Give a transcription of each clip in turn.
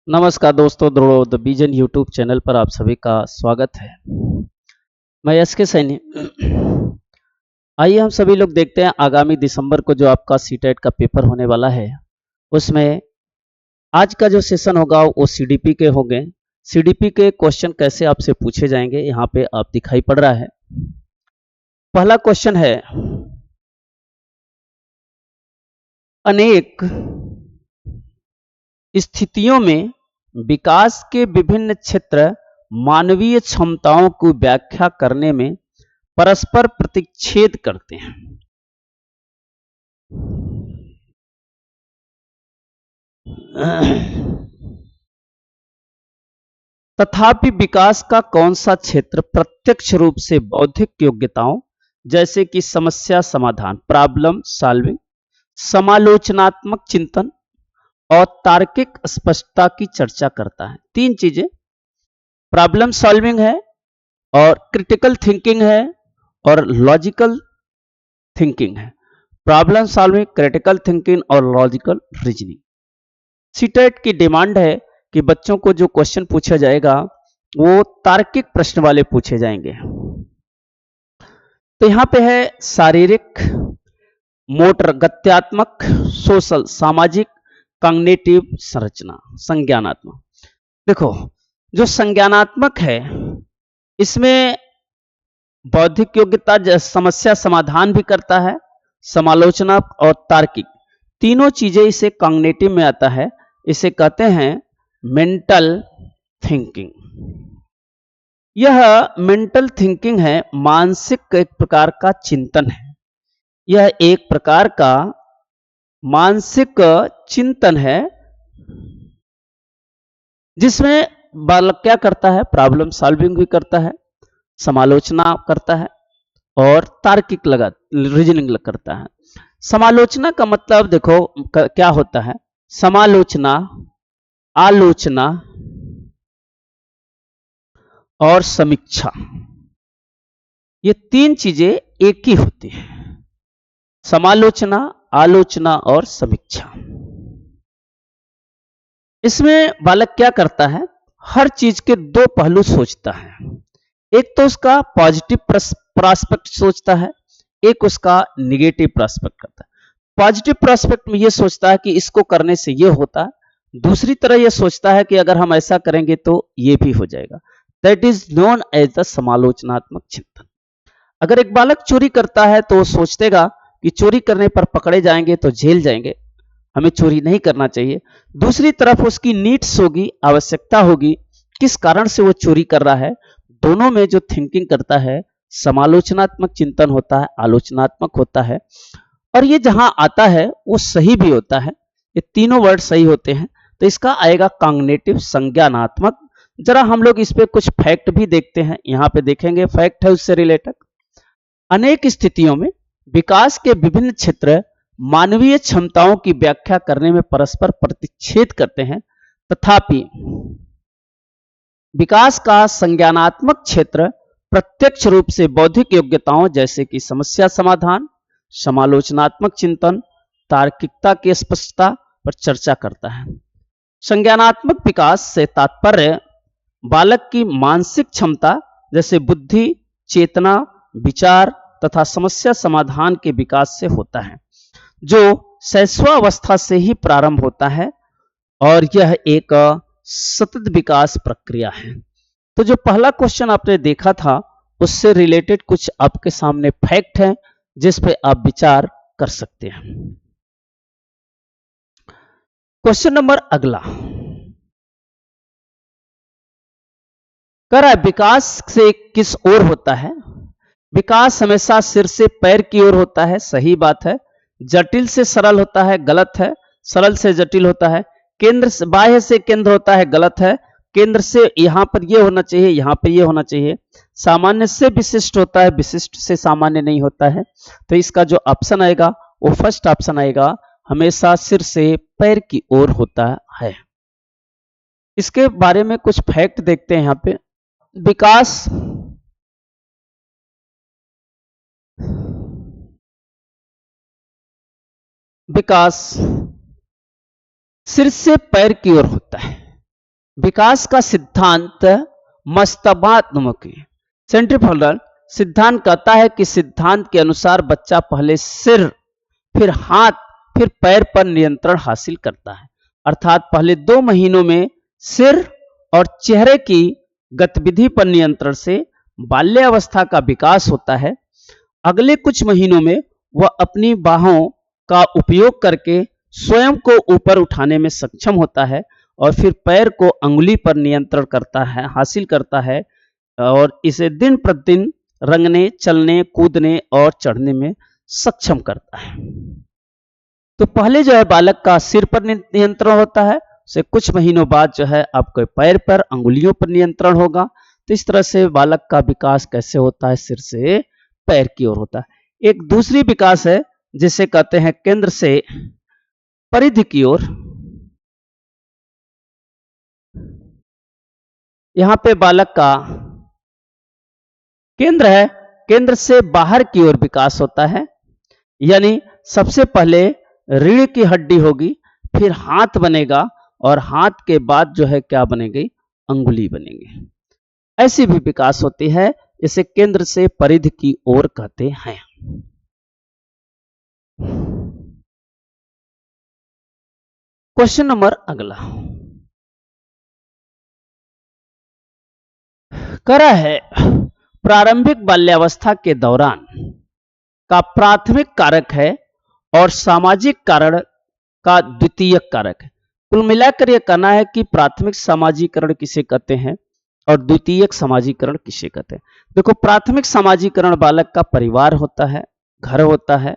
नमस्कार दोस्तों, ध्रुव the vision YouTube channel पर आप सभी का स्वागत है। मैं यश के सैनी। आइए हम सभी लोग देखते हैं आगामी दिसंबर को जो आपका सीटेट का पेपर होने वाला है, उसमें आज का जो सेशन होगा वो सीडीपी के होंगे। सीडीपी के क्वेश्चन कैसे आपसे पूछे जाएंगे यहाँ पे आप दिखाई पड़ रहा है। पहला क्वेश्चन है, अनेक स्थितियों में विकास के विभिन्न क्षेत्र मानवीय क्षमताओं की व्याख्या करने में परस्पर प्रतिच्छेद करते हैं। तथापि विकास का कौन सा क्षेत्र प्रत्यक्ष रूप से बौद्धिक योग्यताओं जैसे कि समस्या समाधान, प्रॉब्लम सॉल्विंग, समालोचनात्मक चिंतन और तार्किक स्पष्टता की चर्चा करता है। तीन चीजें, प्रॉब्लम सॉल्विंग है और क्रिटिकल थिंकिंग है और लॉजिकल थिंकिंग है। प्रॉब्लम सॉल्विंग, क्रिटिकल थिंकिंग और लॉजिकल रीजनिंग। सीटेट की डिमांड है कि बच्चों को जो क्वेश्चन पूछा जाएगा वो तार्किक प्रश्न वाले पूछे जाएंगे। तो यहां पे है शारीरिक, मोटर गत्यात्मक, सोशल सामाजिक, कॉग्निटिव संरचना संज्ञानात्मक। देखो, जो संज्ञानात्मक है इसमें बौद्धिक योग्यता समस्या समाधान भी करता है, समालोचना और तार्किक, तीनों चीजें इसे कॉग्निटिव में आता है। इसे कहते हैं मेंटल थिंकिंग। यह मेंटल थिंकिंग है, मानसिक एक प्रकार का चिंतन है। यह एक प्रकार का मानसिक चिंतन है जिसमें बालक क्या करता है, प्रॉब्लम सॉल्विंग भी करता है, समालोचना करता है और तार्किक रीजनिंग करता है। समालोचना का मतलब देखो क्या होता है, समालोचना, आलोचना और समीक्षा, ये तीन चीजें एक ही होती हैं। समालोचना, आलोचना और समीक्षा। इसमें बालक क्या करता है, हर चीज के दो पहलू सोचता है। एक तो उसका पॉजिटिव प्रोस्पेक्ट सोचता है, एक उसका निगेटिव प्रोस्पेक्ट करता है। पॉजिटिव प्रोस्पेक्ट में यह सोचता है कि इसको करने से यह होता है, दूसरी तरह यह सोचता है कि अगर हम ऐसा करेंगे तो यह भी हो जाएगा। That is known as the समालोचनात्मक चिंतन। अगर एक बालक चोरी करता है तो वो सोचेगा कि चोरी करने पर पकड़े जाएंगे तो जेल जाएंगे, हमें चोरी नहीं करना चाहिए। दूसरी तरफ उसकी नीड्स होगी, आवश्यकता होगी, किस कारण से वो चोरी कर रहा है। दोनों में जो थिंकिंग करता है, समालोचनात्मक चिंतन होता है, आलोचनात्मक होता है, और ये जहां आता है वो सही भी होता है। ये तीनों वर्ड सही होते हैं तो इसका आएगा कॉग्निटिव, संज्ञानात्मक। जरा हम लोग इस पे कुछ फैक्ट भी देखते हैं, यहां पे देखेंगे फैक्ट है उससे रिलेटेड। अनेक स्थितियों में विकास के विभिन्न क्षेत्र मानवीय क्षमताओं की व्याख्या करने में परस्पर प्रतिच्छेद करते हैं, तथापि विकास का संज्ञानात्मक क्षेत्र प्रत्यक्ष रूप से बौद्धिक योग्यताओं जैसे कि समस्या समाधान, समालोचनात्मक चिंतन, तार्किकता की स्पष्टता पर चर्चा करता है। संज्ञानात्मक विकास से तात्पर्य बालक की मानसिक क्षमता जैसे बुद्धि, चेतना, विचार तथा समस्या समाधान के विकास से होता है, जो शैशवावस्था से ही प्रारंभ होता है और यह एक सतत विकास प्रक्रिया है। तो जो पहला क्वेश्चन आपने देखा था उससे रिलेटेड कुछ आपके सामने फैक्ट है जिस पे आप विचार कर सकते हैं। क्वेश्चन नंबर अगला कह रहा है, विकास से किस ओर होता है? विकास हमेशा सिर से पैर की ओर होता है, सही बात है। जटिल से सरल होता है, गलत है। सरल से जटिल होता है। केंद्र से बाह्य से केंद्र होता है, गलत है। केंद्र से यहां पर यह होना चाहिए, यहां पर यह होना चाहिए। सामान्य से विशिष्ट होता है, विशिष्ट से सामान्य नहीं होता है। तो इसका जो ऑप्शन आएगा वो फर्स्ट ऑप्शन आएगा, हमेशा सिर से पैर की ओर होता है। इसके बारे में कुछ फैक्ट देखते हैं यहां पे। विकास विकास सिर से पैर की ओर होता है। विकास का सिद्धांत मस्तकात्मक सेंट्रीफ्यूगल सिद्धांत कहता है कि सिद्धांत के अनुसार बच्चा पहले सिर, फिर हाथ, फिर पैर पर नियंत्रण हासिल करता है। अर्थात पहले 2 महीनों में सिर और चेहरे की गतिविधि पर नियंत्रण से बाल्यावस्था का विकास होता है। अगले कुछ महीनों में वह अपनी बाहों का उपयोग करके स्वयं को ऊपर उठाने में सक्षम होता है और फिर पैर को अंगुली पर नियंत्रण करता है, हासिल करता है और इसे दिन प्रतिदिन रंगने, चलने, कूदने और चढ़ने में सक्षम करता है। तो पहले जो है बालक का सिर पर नियंत्रण होता है, उसे कुछ महीनों बाद जो है आपके पैर पर, अंगुलियों पर नियंत्रण होगा। तो इस तरह से बालक का विकास कैसे होता है, सिर से पैर की ओर होता है। एक दूसरी विकास है जिसे कहते हैं केंद्र से परिधि की ओर। यहां पे बालक का केंद्र है, केंद्र से बाहर की ओर विकास होता है। यानी सबसे पहले रीढ़ की हड्डी होगी, फिर हाथ बनेगा और हाथ के बाद जो है क्या बनेगी, अंगुली बनेगी। ऐसी भी विकास होती है, इसे केंद्र से परिधि की ओर कहते हैं। क्वेश्चन नंबर अगला करा है प्रारंभिक बाल्यावस्था के दौरान का प्राथमिक कारक है और सामाजिक कारण का द्वितीयक कारक है। कुल मिलाकर यह कहना है कि प्राथमिक सामाजिकरण किसे कहते हैं और द्वितीयक सामाजिकरण किसे कहते हैं। देखो, प्राथमिक सामाजिकरण बालक का परिवार होता है, घर होता है,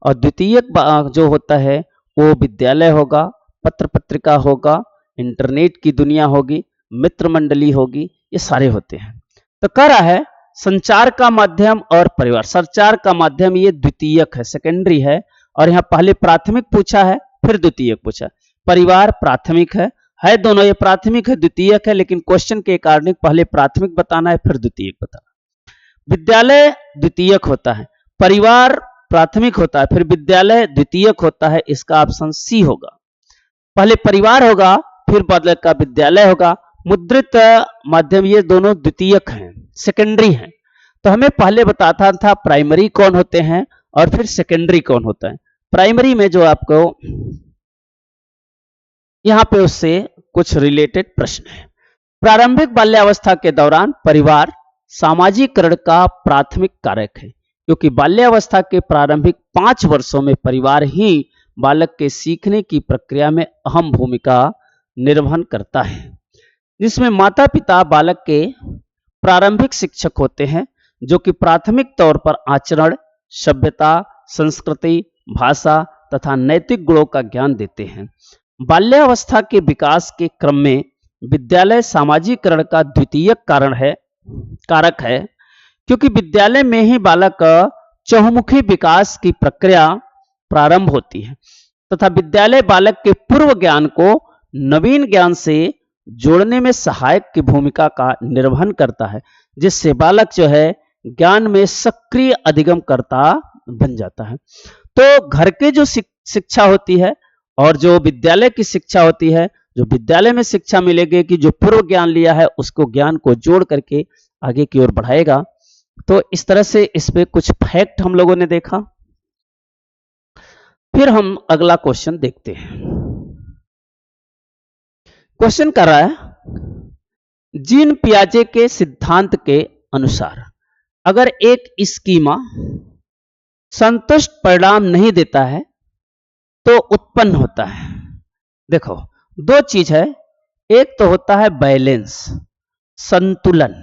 और द्वितीयक जो होता है वो विद्यालय होगा, पत्र पत्रिका होगा, इंटरनेट की दुनिया होगी, मित्र मंडली होगी, ये सारे होते हैं। तो कह रहा है संचार का माध्यम और परिवार। संचार का माध्यम ये द्वितीयक है, सेकेंडरी है, और यहाँ पहले प्राथमिक पूछा है फिर द्वितीयक पूछा। परिवार प्राथमिक है दोनों, ये प्राथमिक है द्वितीयक है, लेकिन क्वेश्चन के अकॉर्डिंग पहले प्राथमिक बताना है फिर द्वितीयक बताना। विद्यालय द्वितीयक होता है, परिवार प्राथमिक होता है, फिर विद्यालय द्वितीयक होता है। इसका ऑप्शन सी होगा। पहले परिवार होगा फिर बालक का विद्यालय होगा। मुद्रित माध्यम ये दोनों द्वितीयक हैं, सेकेंडरी हैं। तो हमें पहले बताता था प्राइमरी कौन होते हैं और फिर सेकेंडरी कौन होता है। प्राइमरी में जो आपको यहां पे उससे कुछ रिलेटेड प्रश्न है। प्रारंभिक बाल्यावस्था के दौरान परिवार सामाजिकरण का प्राथमिक कारक है, क्योंकि बाल्यावस्था के प्रारंभिक 5 वर्षों में परिवार ही बालक के सीखने की प्रक्रिया में अहम भूमिका निर्वहन करता है, जिसमें माता पिता बालक के प्रारंभिक शिक्षक होते हैं, जो कि प्राथमिक तौर पर आचरण, सभ्यता, संस्कृति, भाषा तथा नैतिक गुणों का ज्ञान देते हैं। बाल्यावस्था के विकास के क्रम में विद्यालय सामाजिकरण का द्वितीयक कारक है, क्योंकि विद्यालय में ही बालक चहुमुखी विकास की प्रक्रिया प्रारंभ होती है तथा विद्यालय बालक के पूर्व ज्ञान को नवीन ज्ञान से जोड़ने में सहायक की भूमिका का निर्वहन करता है, जिससे बालक जो है ज्ञान में सक्रिय अधिगमकर्ता बन जाता है। तो घर के जो शिक्षा होती है और जो विद्यालय की शिक्षा होती है, जो विद्यालय में शिक्षा मिलेगी कि जो पूर्व ज्ञान लिया है उसको ज्ञान को जोड़ करके आगे की ओर बढ़ाएगा। तो इस तरह से इस पे कुछ फैक्ट हम लोगों ने देखा। फिर हम अगला क्वेश्चन देखते हैं। क्वेश्चन कर रहा है जीन पियाजे के सिद्धांत के अनुसार अगर एक स्कीमा संतुष्ट परिणाम नहीं देता है तो उत्पन्न होता है। देखो, 2 चीज है, एक तो होता है बैलेंस, संतुलन।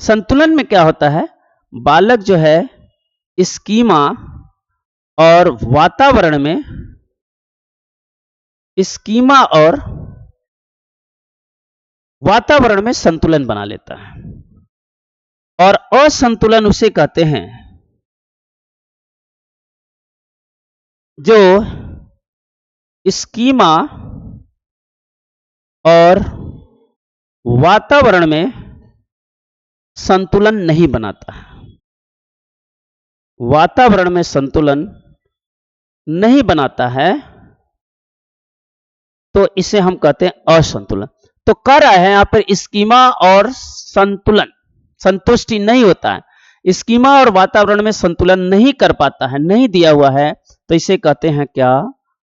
संतुलन में क्या होता है, बालक जो है स्कीमा और वातावरण में, स्कीमा और वातावरण में संतुलन बना लेता है, और असंतुलन उसे कहते हैं जो स्कीमा और वातावरण में संतुलन नहीं बनाता है। वातावरण में संतुलन नहीं बनाता है तो इसे हम कहते हैं असंतुलन। तो कह रहा है यहां पर स्कीमा और संतुलन, संतुष्टि नहीं होता है, स्कीमा और वातावरण में संतुलन नहीं कर पाता है, नहीं दिया हुआ है, तो इसे कहते हैं क्या?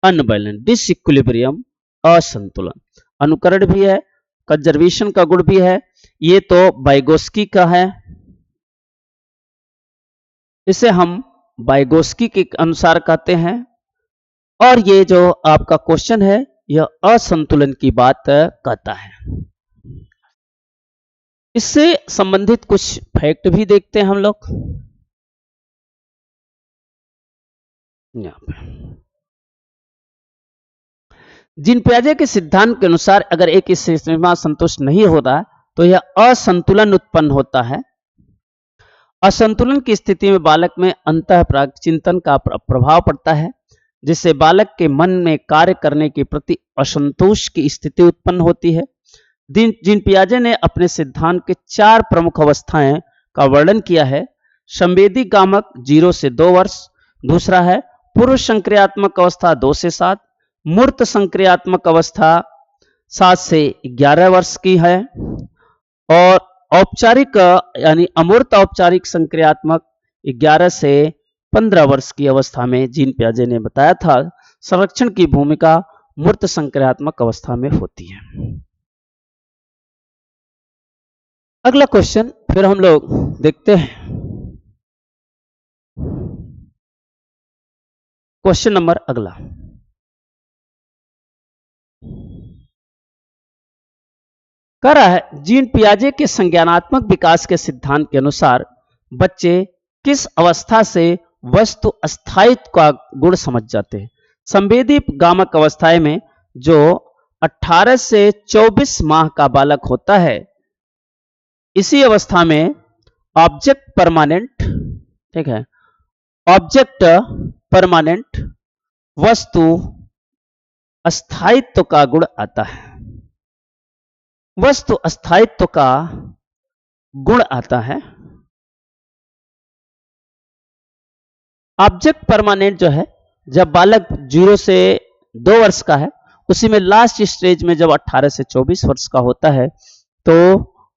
अनबैलेंस, डिसइक्विलिब्रियम, असंतुलन। अनुकरण भी है, कंजर्वेशन का गुण भी है, ये तो वाइगोस्की का है, इसे हम वाइगोस्की के अनुसार कहते हैं। और ये जो आपका क्वेश्चन है यह असंतुलन की बात कहता है। इससे संबंधित कुछ फैक्ट भी देखते हैं हम लोग यहाँ पे। जीन पियाजे के सिद्धांत के अनुसार अगर एक सीमा संतुष्ट नहीं होता तो यह असंतुलन उत्पन्न होता है। असंतुलन की स्थिति में बालक में अंतःप्राग चिंतन का प्रभाव पड़ता है, जिससे बालक के मन में कार्य करने के प्रति असंतोष की स्थिति उत्पन्न होती है। जीन पियाजे ने अपने सिद्धांत के 4 प्रमुख अवस्थाएं का वर्णन किया है। संवेदी गामक 0 से 2 वर्ष, दूसरा है पूर्व संक्रियात्मक अवस्था 2 से 7, मूर्त संक्रियात्मक अवस्था 7 से 11 वर्ष की है, और औपचारिक यानी अमूर्त औपचारिक संक्रियात्मक 11 से 15 वर्ष की अवस्था में जीन पियाजे ने बताया था संरक्षण की भूमिका मूर्त संक्रियात्मक अवस्था में होती है। अगला क्वेश्चन फिर हम लोग देखते हैं, क्वेश्चन नंबर अगला। कह रहा है जीन पियाजे के संज्ञानात्मक विकास के सिद्धांत के अनुसार बच्चे किस अवस्था से वस्तु अस्थायित्व का गुण समझ जाते हैं? संवेदी गामक अवस्थाएं में जो 18 से 24 माह का बालक होता है, इसी अवस्था में ऑब्जेक्ट परमानेंट, ठीक है, ऑब्जेक्ट परमानेंट वस्तु अस्थायित्व का गुण आता है, वस्तु अस्थायित्व का गुण आता है। ऑब्जेक्ट परमानेंट जो है जब बालक 0 से 2 वर्ष का है, उसी में लास्ट स्टेज में जब 18 से 24 वर्ष का होता है तो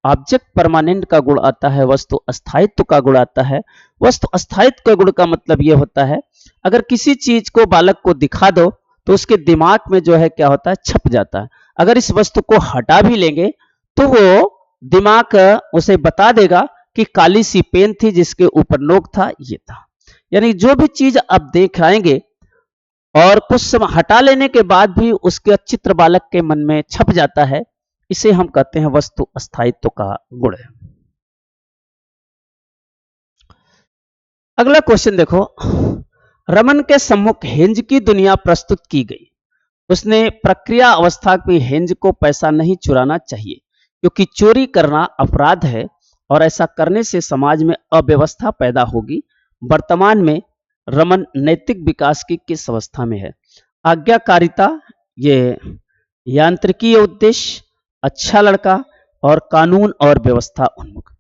ऑब्जेक्ट परमानेंट का गुण आता है, वस्तु अस्थायित्व का गुण आता है। वस्तु अस्थायित्व का गुण का मतलब यह होता है अगर किसी चीज को बालक को दिखा दो तो उसके दिमाग में जो है क्या होता है, छप जाता है। अगर इस वस्तु को हटा भी लेंगे तो वो दिमाग उसे बता देगा कि काली सी पेन थी जिसके ऊपर नोक था, ये था। यानी जो भी चीज आप देख आएंगे और कुछ समय हटा लेने के बाद भी उसके चित्र बालक के मन में छप जाता है, इसे हम कहते हैं वस्तु अस्थायित्व का गुण है। अगला क्वेश्चन देखो, रमन के सम्मुख हेंज की दुनिया प्रस्तुत की गई। उसने प्रक्रिया अवस्था में हेंज को पैसा नहीं चुराना चाहिए क्योंकि चोरी करना अपराध है और ऐसा करने से समाज में अव्यवस्था पैदा होगी। वर्तमान में रमन नैतिक विकास की किस अवस्था में है? आज्ञाकारिता, ये यांत्रिकीय उद्देश्य, अच्छा लड़का और कानून और व्यवस्था उन्मुख।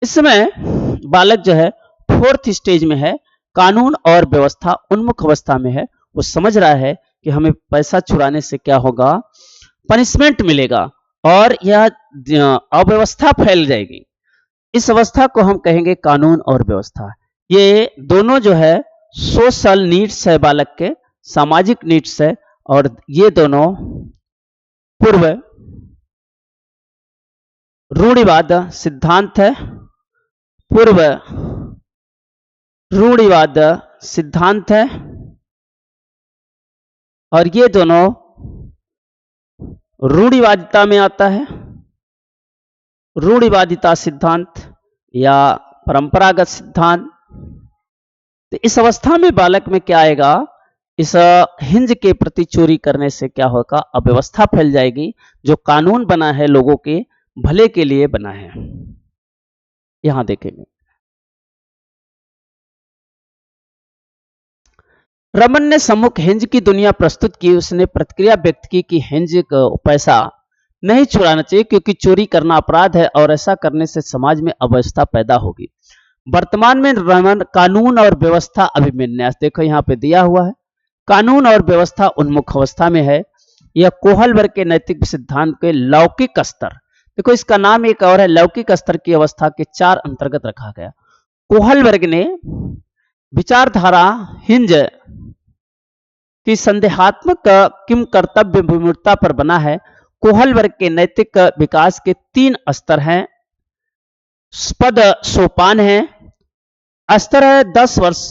इस समय बालक जो है 4th स्टेज में है, कानून और व्यवस्था उन्मुख अवस्था में है। वो समझ रहा है कि हमें पैसा चुराने से क्या होगा, पनिशमेंट मिलेगा और यह अव्यवस्था फैल जाएगी। इस अवस्था को हम कहेंगे कानून और व्यवस्था। ये दोनों जो है सोशल नीड्स है, बालक के सामाजिक नीड्स है, और ये दोनों पूर्व रूढ़िवाद सिद्धांत है, पूर्व रूढ़िवाद सिद्धांत है, और ये दोनों रूढ़िवादिता में आता है। रूढ़िवादिता सिद्धांत या परंपरागत सिद्धांत। तो इस अवस्था में बालक में क्या आएगा, इस हिंज के प्रति चोरी करने से क्या होगा, अव्यवस्था फैल जाएगी। जो कानून बना है लोगों के भले के लिए बना है। यहां देखेंगे रमन ने सम्मुख हेंज की दुनिया प्रस्तुत की। उसने प्रतिक्रिया व्यक्त की कि हेंज को पैसा नहीं चुराना चाहिए क्योंकि चोरी करना अपराध है और ऐसा करने से समाज में अव्यवस्था पैदा होगी। वर्तमान में रमन कानून और व्यवस्था अभिविन्यास, देखो यहाँ पे दिया हुआ है, कानून और व्यवस्था उन्मुख अवस्था में है। यह कोहलबर्ग के नैतिक सिद्धांत के लौकिक स्तर, देखो इसका नाम एक और है, लौकिक स्तर की अवस्था के 4 अंतर्गत रखा गया। कोहलबर्ग ने विचारधारा हिंज की संदेहात्मक किम कर्तव्य विमूर्ता पर बना है। कोहलबर्ग के नैतिक विकास के 3 स्तर हैं, पद सोपान है। स्तर है 10 वर्ष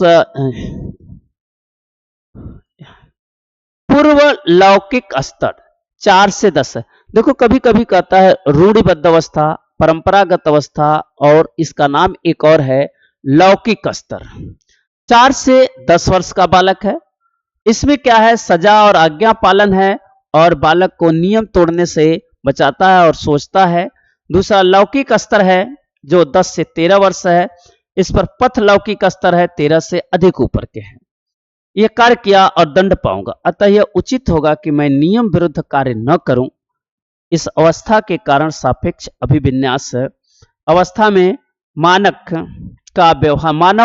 पूर्व लौकिक स्तर 4 से 10 है। देखो कभी कभी कहता है रूढ़िबद्ध अवस्था, परंपरागत अवस्था, और इसका नाम एक और है लौकिक स्तर। 4 से 10 वर्ष का बालक है। इसमें क्या है, सजा और आज्ञा पालन है और बालक को नियम तोड़ने से बचाता है और सोचता है। दूसरा लौकिक स्तर है जो 10 से 13 वर्ष है। इस पर पथ लौकिक स्तर है, 13 से अधिक ऊपर के हैं। यह कार्य किया और दंड पाऊंगा, अतः यह उचित होगा कि मैं नियम विरुद्ध कार्य न करूं। इस अवस्था के कारण सापेक्ष अभिविन्यास अवस्था में मानव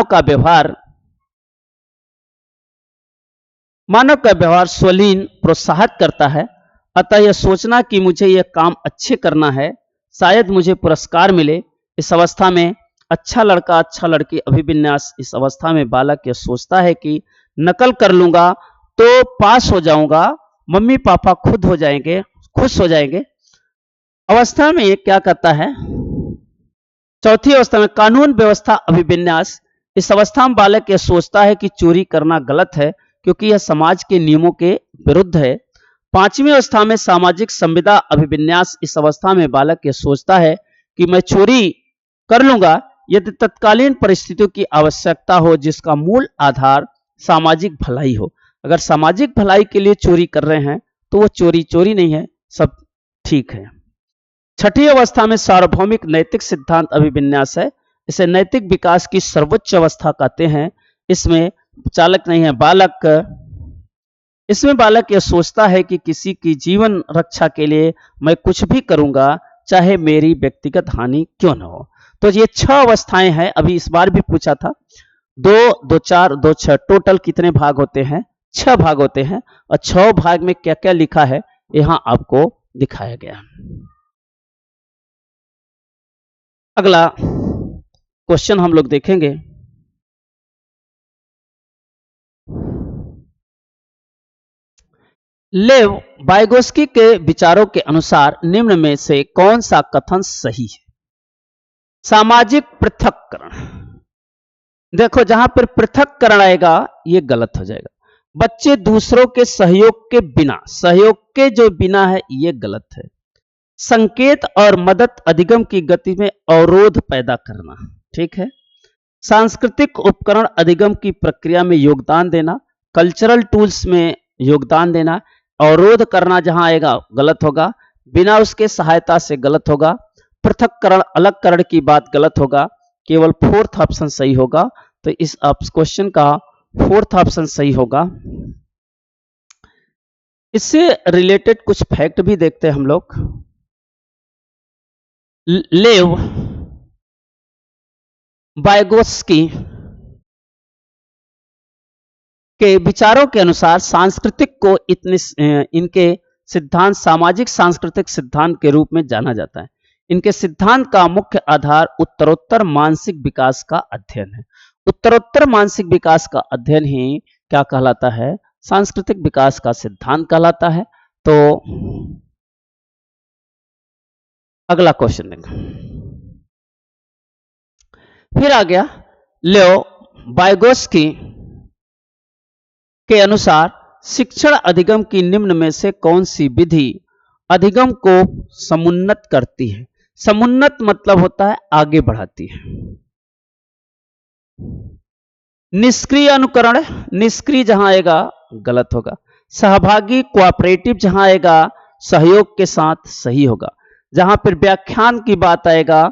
का व्यवहार स्वलीन प्रोत्साहित करता है। अतः यह सोचना कि मुझे यह काम अच्छे करना है, शायद मुझे पुरस्कार मिले। इस अवस्था में अच्छा लड़का अच्छा लड़की अभिविन्यास, इस अवस्था में बालक यह सोचता है कि नकल कर लूंगा तो पास हो जाऊंगा, मम्मी पापा खुश हो जाएंगे। अवस्था में ये क्या करता है, चौथी अवस्था में कानून व्यवस्था अभिविन्यास। इस अवस्था में बालक यह सोचता है कि चोरी करना गलत है क्योंकि यह समाज के नियमों के विरुद्ध है। 5वीं अवस्था में सामाजिक संविदा अभिविन्यास। इस अवस्था में बालक यह सोचता है कि मैं चोरी कर लूंगा यदि तत्कालीन परिस्थितियों की आवश्यकता हो, जिसका मूल आधार सामाजिक भलाई हो। अगर सामाजिक भलाई के लिए चोरी कर रहे हैं तो वो चोरी नहीं है, सब ठीक है। 6ठी अवस्था में सार्वभौमिक नैतिक सिद्धांत अभिविन्यास है। इसे नैतिक विकास की सर्वोच्च अवस्था कहते हैं। इसमें चालक नहीं है बालक। इसमें बालक यह सोचता है कि किसी की जीवन रक्षा के लिए मैं कुछ भी करूंगा, चाहे मेरी व्यक्तिगत हानि क्यों न हो। तो ये 6 अवस्थाएं हैं। अभी इस बार भी पूछा था 2, 2, 4, 2, 6 टोटल कितने भाग होते हैं, 6 भाग होते हैं। और 6 भाग में क्या क्या लिखा है यहां आपको दिखाया गया। अगला क्वेश्चन हम लोग देखेंगे। लेव वाइगोस्की के विचारों के अनुसार निम्न में से कौन सा कथन सही है। सामाजिक पृथक्करण, देखो जहां पर पृथक्करण आएगा ये गलत हो जाएगा। बच्चे दूसरों के सहयोग के जो बिना है ये गलत है। संकेत और मदद अधिगम की गति में अवरोध पैदा करना, ठीक है। सांस्कृतिक उपकरण अधिगम की प्रक्रिया में योगदान देना, कल्चरल टूल्स में योगदान देना। अवरोध करना जहां आएगा गलत होगा, बिना उसके सहायता से गलत होगा। पृथक्करण अलगकरण की बात गलत होगा, केवल 4th ऑप्शन सही होगा। तो इस क्वेश्चन का 4th ऑप्शन सही होगा। इससे रिलेटेड कुछ फैक्ट भी देखते हैं हम लोग। लेव वाइगोस्की के विचारों के अनुसार सांस्कृतिक को इनके सिद्धांत सामाजिक सांस्कृतिक सिद्धांत के रूप में जाना जाता है। इनके सिद्धांत का मुख्य आधार उत्तरोत्तर मानसिक विकास का अध्ययन है। उत्तरोत्तर मानसिक विकास का अध्ययन ही क्या कहलाता है, सांस्कृतिक विकास का सिद्धांत कहलाता है। तो अगला क्वेश्चन देखो, फिर आ गया लेव वाइगोस्की के अनुसार शिक्षण अधिगम की निम्न में से कौन सी विधि अधिगम को समुन्नत करती है। समुन्नत मतलब होता है आगे बढ़ाती है। निष्क्रिय अनुकरण, निष्क्रिय जहां आएगा गलत होगा। सहभागी कोऑपरेटिव जहां आएगा सहयोग के साथ सही होगा। जहां पर व्याख्यान की बात आएगा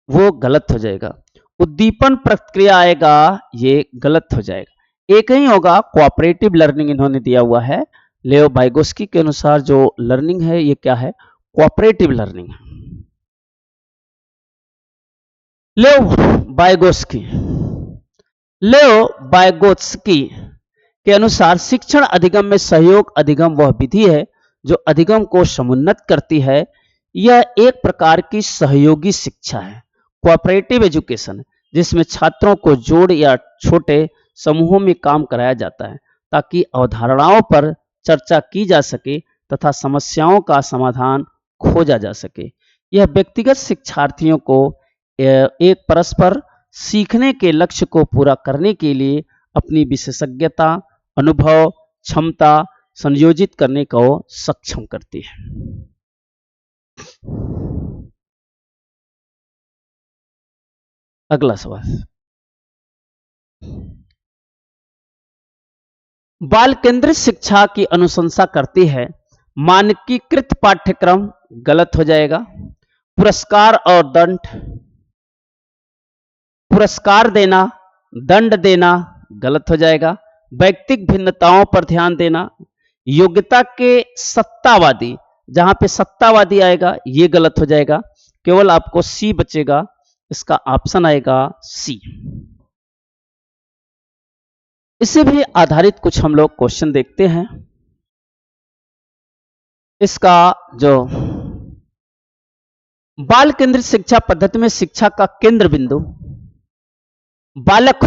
वो गलत हो जाएगा। उद्दीपन प्रक्रिया आएगा ये गलत हो जाएगा। एक ही होगा कोऑपरेटिव लर्निंग इन्होंने दिया हुआ है। लेव वाइगोस्की के अनुसार जो लर्निंग है ये क्या है, कोऑपरेटिव लर्निंग। लेव वाइगोस्की के अनुसार शिक्षण अधिगम में सहयोग अधिगम वह विधि है जो अधिगम को समुन्नत करती है। यह एक प्रकार की सहयोगी शिक्षा है, कोऑपरेटिव एजुकेशन, जिसमें छात्रों को जोड़ या छोटे समूहों में काम कराया जाता है ताकि अवधारणाओं पर चर्चा की जा सके तथा समस्याओं का समाधान खोजा जा सके। यह व्यक्तिगत शिक्षार्थियों को एक परस्पर सीखने के लक्ष्य को पूरा करने के लिए अपनी विशेषज्ञता, अनुभव, क्षमता संयोजित करने को सक्षम करती है। अगला सवाल, बाल केंद्रित शिक्षा की अनुशंसा करती है। मानकीकृत पाठ्यक्रम गलत हो जाएगा। पुरस्कार और दंड, पुरस्कार देना, दंड देना गलत हो जाएगा। व्यक्तिगत भिन्नताओं पर ध्यान देना, योग्यता के सत्तावादी, जहां पे सत्तावादी आएगा ये गलत हो जाएगा। केवल आपको सी बचेगा, इसका ऑप्शन आएगा सी। इससे भी आधारित कुछ हम लोग क्वेश्चन देखते हैं। इसका जो बाल केंद्रित शिक्षा पद्धति में शिक्षा का केंद्र बिंदु बालक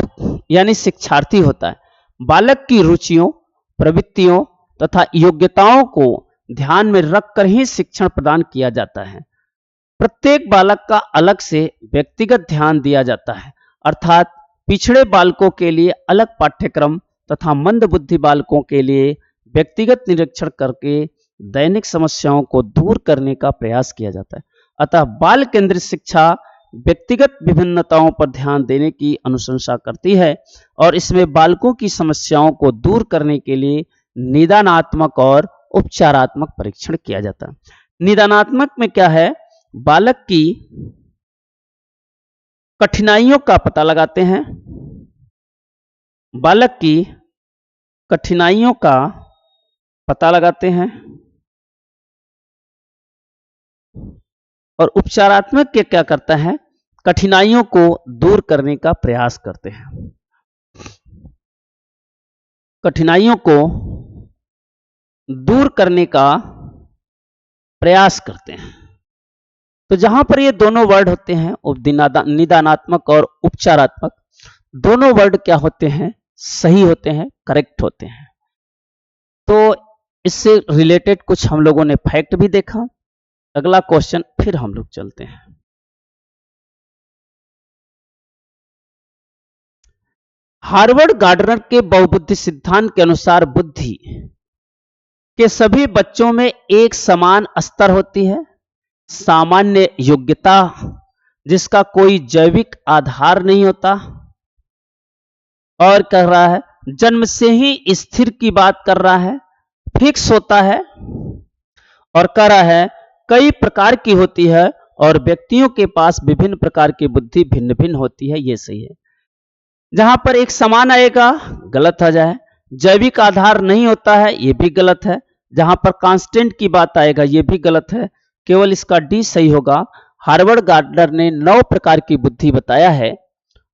यानी शिक्षार्थी होता है। बालक की रुचियों, प्रवृत्तियों तथा योग्यताओं को ध्यान में रखकर ही शिक्षण प्रदान किया जाता है। प्रत्येक बालक का अलग से व्यक्तिगत ध्यान दिया जाता है, अर्थात पिछड़े बालकों के लिए अलग पाठ्यक्रम तथा मंद बुद्धि बालकों के लिए व्यक्तिगत निरीक्षण करके दैनिक समस्याओं को दूर करने का प्रयास किया जाता है। अतः बाल केंद्रित शिक्षा व्यक्तिगत विभिन्नताओं पर ध्यान देने की अनुशंसा करती है और इसमें बालकों की समस्याओं को दूर करने के लिए निदानात्मक और उपचारात्मक परीक्षण किया जाता है। निदानात्मक में क्या है, बालक की कठिनाइयों का पता लगाते हैं, बालक की कठिनाइयों का पता लगाते हैं और उपचारात्मक के क्या करता है, कठिनाइयों को दूर करने का प्रयास करते हैं। कठिनाइयों को दूर करने का प्रयास करते हैं। तो जहां पर ये दोनों वर्ड होते हैं, निदानात्मक और उपचारात्मक, दोनों वर्ड क्या होते हैं, सही होते हैं, करेक्ट होते हैं। तो इससे रिलेटेड कुछ हम लोगों ने फैक्ट भी देखा। अगला क्वेश्चन फिर हम लोग चलते हैं। हार्वर्ड गार्डनर के बहुबुद्धि सिद्धांत के अनुसार बुद्धि के सभी बच्चों में एक समान स्तर होती है। सामान्य योग्यता जिसका कोई जैविक आधार नहीं होता, और कह रहा है जन्म से ही स्थिर की बात कर रहा है, फिक्स होता है, और कह रहा है कई प्रकार की होती है और व्यक्तियों के पास विभिन्न प्रकार की बुद्धि भिन्न भिन्न होती है। ये सही है। जहां पर एक समान आएगा गलत हो जाए। जैविक आधार नहीं होता है, ये भी गलत है। जहां पर कांस्टेंट की बात आएगा ये भी गलत है। केवल इसका डी सही होगा। हार्वर्ड गार्डनर ने 9 प्रकार की बुद्धि बताया है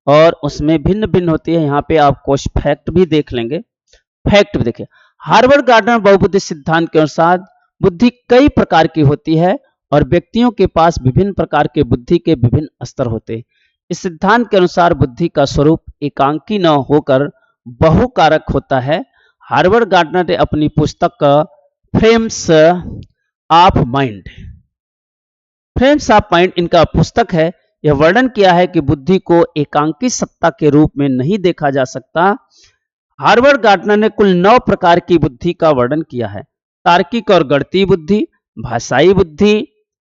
और उसमें भिन्न भिन्न होती है। यहाँ पे आप कुछ फैक्ट भी देख लेंगे। फैक्ट भी देखिए, हार्वर्ड गार्डनर बहुबुद्धि सिद्धांत के अनुसार बुद्धि कई प्रकार की होती है और व्यक्तियों के पास विभिन्न प्रकार के बुद्धि के विभिन्न स्तर होते हैं। इस सिद्धांत के अनुसार बुद्धि का स्वरूप एकांकी न होकर बहुकारक होता है। हार्वर्ड गार्डनर ने अपनी पुस्तक frames of mind, frames of mind इनका पुस्तक है, यह वर्णन किया है कि बुद्धि को एकांकी सत्ता के रूप में नहीं देखा जा सकता। हार्वर्ड गार्डनर ने कुल 9 प्रकार की बुद्धि का वर्णन किया है। तार्किक और गणितीय बुद्धि, भाषाई बुद्धि,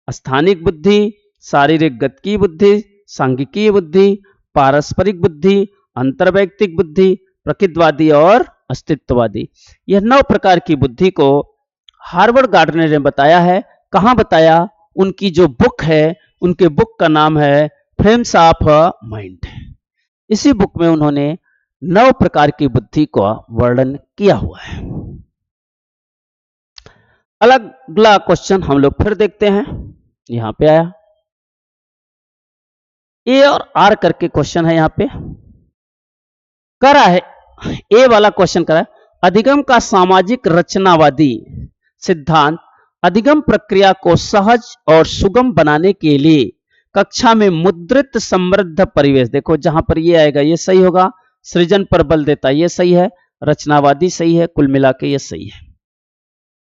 स्थानिक बुद्धि, शारीरिक गतिकी बुद्धि, सांख्यिकीय बुद्धि, पारस्परिक बुद्धि, अंतर्वैयक्तिक बुद्धि, प्रकृतिवादी और अस्तित्ववादी। यह 9 प्रकार की बुद्धि को हार्वर्ड गार्डनर ने बताया है। कहां बताया, उनकी जो बुक है, उनके बुक का नाम है फ्रेम्स ऑफ माइंड। इसी बुक में उन्होंने 9 प्रकार की बुद्धि का वर्णन किया हुआ है। अगला क्वेश्चन हम लोग फिर देखते हैं। यहां पे आया ए और आर करके क्वेश्चन है। यहां पे करा है ए वाला क्वेश्चन करा है, अधिगम का सामाजिक रचनावादी सिद्धांत अधिगम प्रक्रिया को सहज और सुगम बनाने के लिए कक्षा में मुद्रित समृद्ध परिवेश, देखो जहां पर ये आएगा ये सही होगा, सृजन पर बल देता ये सही है, रचनावादी सही है, कुल मिला के ये सही है।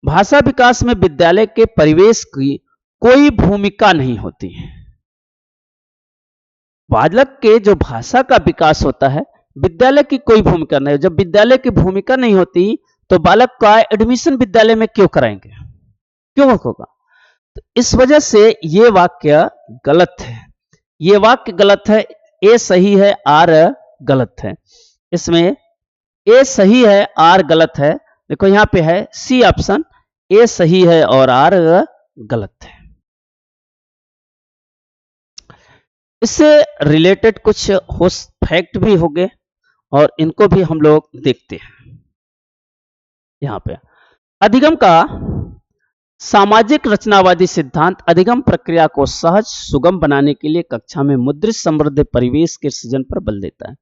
भाषा विकास में विद्यालय के परिवेश की कोई भूमिका नहीं होती है। बालक के जो भाषा का विकास होता है विद्यालय की कोई भूमिका नहीं। जब विद्यालय की भूमिका नहीं होती तो बालक का एडमिशन विद्यालय में क्यों कराएंगे, क्यों होगा? तो इस वजह से ये वाक्य गलत है, ये वाक्य गलत है। ए सही है, आर गलत है। इसमें ए सही है, आर गलत है। देखो यहां पे है सी ऑप्शन, ए सही है और आर गलत है। इससे रिलेटेड कुछ फैक्ट भी हो गए और इनको भी हम लोग देखते हैं। यहां पे अधिगम का सामाजिक रचनावादी सिद्धांत अधिगम प्रक्रिया को सहज सुगम बनाने के लिए कक्षा में मुद्रित समृद्ध परिवेश के सृजन पर बल देता है।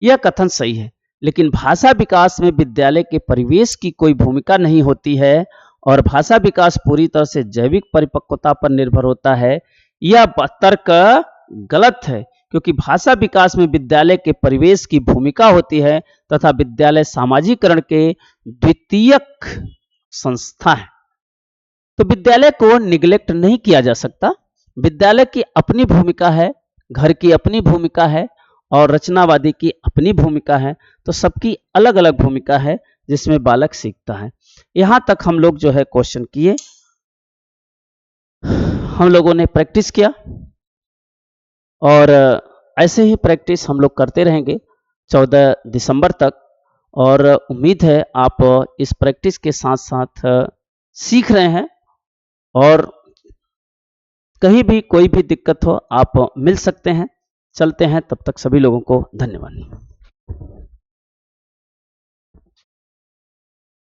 यह कथन सही है, लेकिन भाषा विकास में विद्यालय के परिवेश की कोई भूमिका नहीं होती है और भाषा विकास पूरी तरह से जैविक परिपक्वता पर निर्भर होता है। यह तर्क गलत है, क्योंकि भाषा विकास में विद्यालय के परिवेश की भूमिका होती है तथा विद्यालय सामाजिकरण के द्वितीयक संस्था है। तो विद्यालय को निग्लेक्ट नहीं किया जा सकता। विद्यालय की अपनी भूमिका है, घर की अपनी भूमिका है और रचनावादी की अपनी भूमिका है। तो सबकी अलग अलग भूमिका है जिसमें बालक सीखता है। यहां तक हम लोग जो है क्वेश्चन किए, हम लोगों ने प्रैक्टिस किया और ऐसे ही प्रैक्टिस हम लोग करते रहेंगे 14 दिसंबर तक। और उम्मीद है आप इस प्रैक्टिस के साथ साथ सीख रहे हैं और कहीं भी कोई भी दिक्कत हो आप मिल सकते हैं। चलते हैं, तब तक सभी लोगों को धन्यवाद।